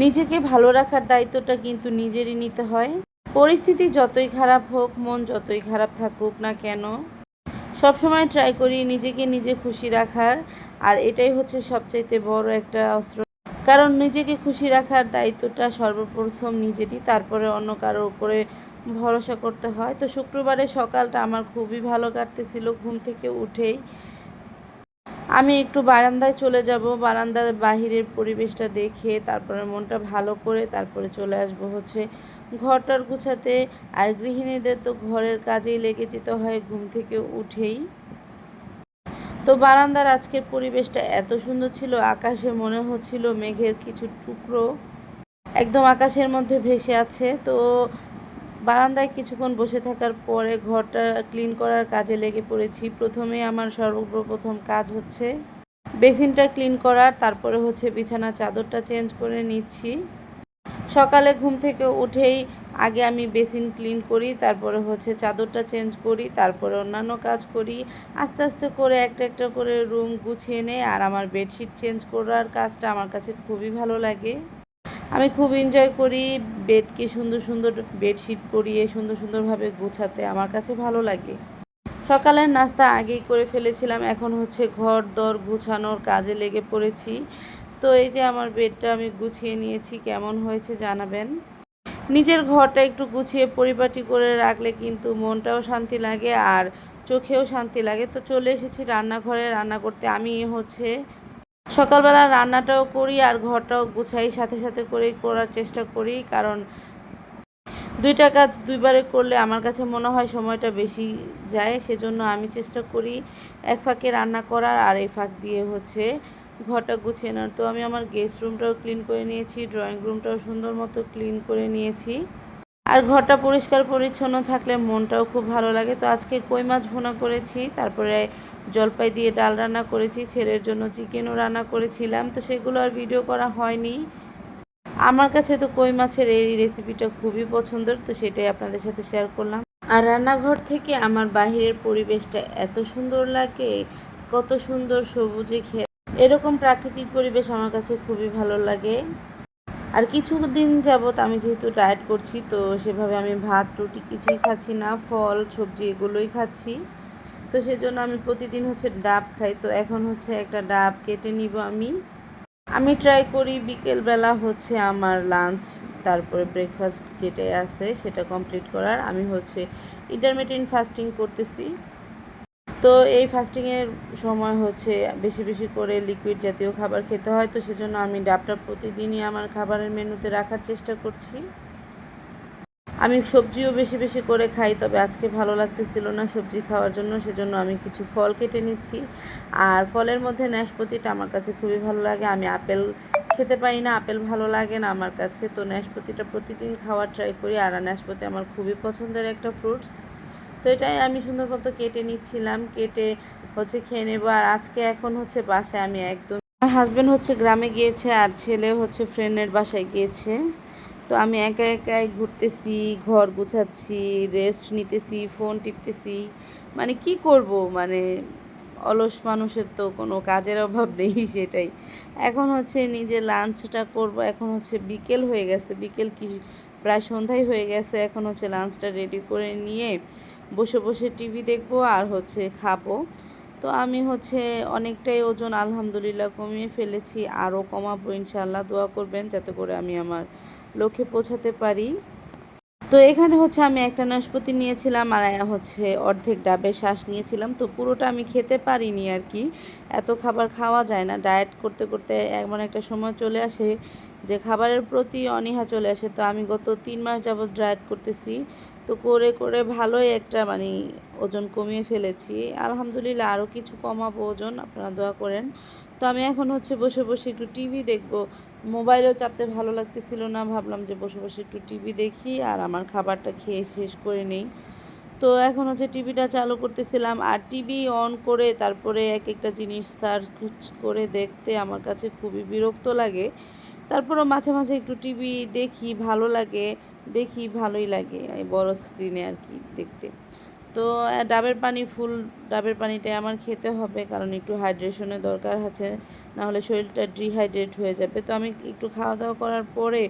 নিজেকে ভালো রাখার দায়িত্বটা কিন্তু নিজেরই নিতে হয়। পরিস্থিতি যতই খারাপ হোক, মন যতই খারাপ থাকুক না কেন, সবসময় ট্রাই করি নিজেকে নিজে খুশি রাখার। আর এটাই হচ্ছে সবচাইতে বড় একটা অস্ত্র। কারণ নিজেকে খুশি রাখার দায়িত্বটা সর্বপ্রথম নিজেরই, তারপরে অন্য কারো উপরে ভরসা করতে হয়। তো শুক্রবারের সকালটা আমার খুবই ভালো কাটতেছিল। ঘুম থেকে উঠেই আমি একটু বারান্দায় চলে যাব, বারান্দার বাহিরের পরিবেশটা দেখে তারপরে মনটা ভালো করে তারপরে চলে আসব হচ্ছে ঘরটার গুছাতে। আর গৃহিণীদের তো ঘরের কাজেই লেগে যেতে হয় ঘুম থেকে উঠেই। তো বারান্দার আজকের পরিবেশটা এত সুন্দর ছিল, আকাশে মনে হচ্ছিল মেঘের কিছু টুকরো একদম আকাশের মধ্যে ভেসে আছে। তো বারান্দায় কিছুক্ষণ বসে থাকার পরে ঘরটা ক্লিন করার কাজে লেগে পড়েছি। প্রথমেই আমার সর্বপ্রথম কাজ হচ্ছে বেসিনটা ক্লিন করার, তারপরে হচ্ছে বিছানার চাদরটা চেঞ্জ করে নিচ্ছি। সকালে ঘুম থেকে উঠেই আগে আমি বেসিন ক্লিন করি, তারপরে হচ্ছে চাদরটা চেঞ্জ করি, তারপরে অন্যান্য কাজ করি। আস্তে আস্তে করে একটা একটা করে রুম গুছিয়ে নেই। আর আমার বেডশিট চেঞ্জ করার কাজটা আমার কাছে খুবই ভালো লাগে। আমি খুব এনজয় করি বেডকে সুন্দর সুন্দর বেডশিট পরিয়ে সুন্দর সুন্দরভাবে গুছাতে, আমার কাছে ভালো লাগে। সকালের নাস্তা আগেই করে ফেলেছিলাম, এখন হচ্ছে ঘর দর গুছানোর কাজে লেগে পড়েছি। তো এই যে আমার বেডটা আমি গুছিয়ে নিয়েছি, কেমন হয়েছে জানাবেন। নিজের ঘরটা একটু গুছিয়ে পরিপাটি করে রাখলে কিন্তু মনটাও শান্তি লাগে আর চোখেও শান্তি লাগে। তো চলে এসেছি রান্নাঘরে রান্না করতে। আমি হচ্ছে সকালবেলা রান্নাটাও করি আর ঘরটাও গুছাই, সাথে সাথে করেই করার চেষ্টা করি। কারণ দুইটা কাজ দুইবারে করলে আমার কাছে মনে হয় সময়টা বেশি যায়। সেজন্য আমি চেষ্টা করি এক ফাঁকে রান্না করার আর এই ফাঁক দিয়ে হচ্ছে ঘরটা গুছিয়ে নেওয়ার। তো আমি আমার গেস্ট রুমটাও ক্লিন করে নিয়েছি, ড্রয়িং রুমটাও সুন্দর মতো ক্লিন করে নিয়েছি। আর ঘরটা পরিষ্কার পরিচ্ছন্ন থাকলে মনটাও খুব ভালো লাগে। তো আজকে কই মাছ ভুনা করেছি, তারপরে জলপাই দিয়ে ডাল রান্না করেছি, ছেলের জন্য চিকেনও রান্না করেছিলাম। তো সেগুলো আর ভিডিও করা হয়নি। আমার কাছে তো কই মাছের এই রেসিপিটা খুবই পছন্দের, তো সেটাই আপনাদের সাথে শেয়ার করলাম। আর রান্নাঘর থেকে আমার বাহিরের পরিবেশটা এত সুন্দর লাগে, কত সুন্দর সবুজে ঘেরা। এরকম প্রাকৃতিক পরিবেশ আমার কাছে খুবই ভালো লাগে। আর কিছুদিন যাবৎ আমি যেহেতু ডায়েট করছি, তো সেভাবে আমি ভাত রুটি কিছুই খাচ্ছি না, ফল সবজি এগুলোই খাচ্ছি। তো সেজন্য আমি প্রতিদিন হচ্ছে ডাব খাই। তো এখন হচ্ছে একটা ডাব কেটে নিব আমি ট্রাই করি বিকেলবেলা হচ্ছে আমার লাঞ্চ তারপরে ব্রেকফাস্ট যেটাই আছে সেটা কমপ্লিট করার। আমি হচ্ছে ইন্টারমিটেন্ট ফাস্টিং করতেছি। তো এই ফাস্টিংয়ের সময় হচ্ছে বেশি বেশি করে লিকুইড জাতীয় খাবার খেতে হয়। তো সেজন্য আমি ডাবটা প্রতিদিনই আমার খাবারের মেনুতে রাখার চেষ্টা করছি। আমি সবজিও বেশি বেশি করে খাই, তবে আজকে ভালো লাগতেছিল না সবজি খাওয়ার জন্য, সেজন্য আমি কিছু ফল কেটে নিচ্ছি। আর ফলের মধ্যে নাশপাতিটা আমার কাছে খুবই ভালো লাগে। আমি আপেল খেতে পারি না, আপেল ভালো লাগে না আমার কাছে। তো নাশপাতিটা প্রতিদিন খাওয়ার ট্রাই করি। আর নাশপাতি আমার খুবই পছন্দের একটা ফ্রুটস। তো এটাই আমি সুন্দর মতো কেটে নিচ্ছিলাম, কেটে হচ্ছে খেয়ে নেবো। আর আজকে এখন হচ্ছে বাসায় আমি একদম, আমার হাজব্যান্ড হচ্ছে গ্রামে গিয়েছে আর ছেলে হচ্ছে ফ্রেন্ডের বাসায় গিয়েছে। তো আমি একা একাই ঘুরতেছি, ঘর গুছাচ্ছি, রেস্ট নিতেছি, ফোন টিপতেছি। মানে কি করব, মানে অলস মানুষের তো কোনো কাজের অভাব নেই সেটাই। এখন হচ্ছে নিজে লাঞ্চটা করব। এখন হচ্ছে বিকেল হয়ে গেছে, বিকেল কি প্রায় সন্ধ্যায় হয়ে গেছে। এখন হচ্ছে লাঞ্চটা রেডি করে নিয়ে বসে বসে টিভি দেখবো আর হচ্ছে খাবো। তো আমি হচ্ছে অনেকটাই ওজন আলহামদুলিল্লাহ কমিয়ে ফেলেছি, আরও কমাবো ইনশাআল্লাহ। দোয়া করবেন যাতে করে আমি আমার লক্ষ্যে পৌঁছাতে পারি। তো এখানে হচ্ছে আমি একটা নাশপাতি নিয়েছিলাম আর হচ্ছে অর্ধেক ডাবের শ্বাস নিয়েছিলাম। তো পুরোটা আমি খেতে পারিনি আর কি, এত খাবার খাওয়া যায় না। ডায়েট করতে করতে এমন একটা সময় চলে আসে যে খাবারের প্রতি অনীহা চলে আসে। তো আমি গত 3 মাস যাবৎ ডায়েট করতেছি। তো করে করে ভালোই একটা মানে ওজন কমিয়ে ফেলেছি আলহামদুলিল্লাহ। আরও কিছু কমাবো ওজন, আপনারা দোয়া করেন। তো আমি এখন হচ্ছে বসে বসে একটু টিভি দেখবো। মোবাইলও চাপতে ভালো লাগতেছিল না, ভাবলাম যে বসে বসে একটু টিভি দেখি আর আমার খাবারটা খেয়ে শেষ করে নেই। তো এখন হচ্ছে টিভিটা চালু করতেছিলাম আর টিভি অন করে তারপরে এক একটা জিনিস সার্চ করে দেখতে আমার কাছে খুবই বিরক্ত লাগে। তারপরও মাঝে মাঝে একটু টিভি দেখি, ভালো লাগে, দেখি ভালোই লাগে এই বড় স্ক্রিনে আর কি দেখতে। তো ডাবের পানি ফুল ডাবের পানিটাই আমার খেতে হবে, কারণ একটু হাইড্রেশনের দরকার আছে, নাহলে শরীরটা ডিহাইড্রেট হয়ে যাবে। তো আমি একটু খাওয়া দাওয়া করার পরে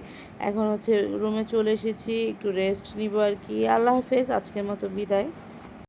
এখন হচ্ছে রুমে চলে এসেছি, একটু রেস্ট নিব আর কি। আল্লাহ হাফেজ, আজকের মতো বিদায়।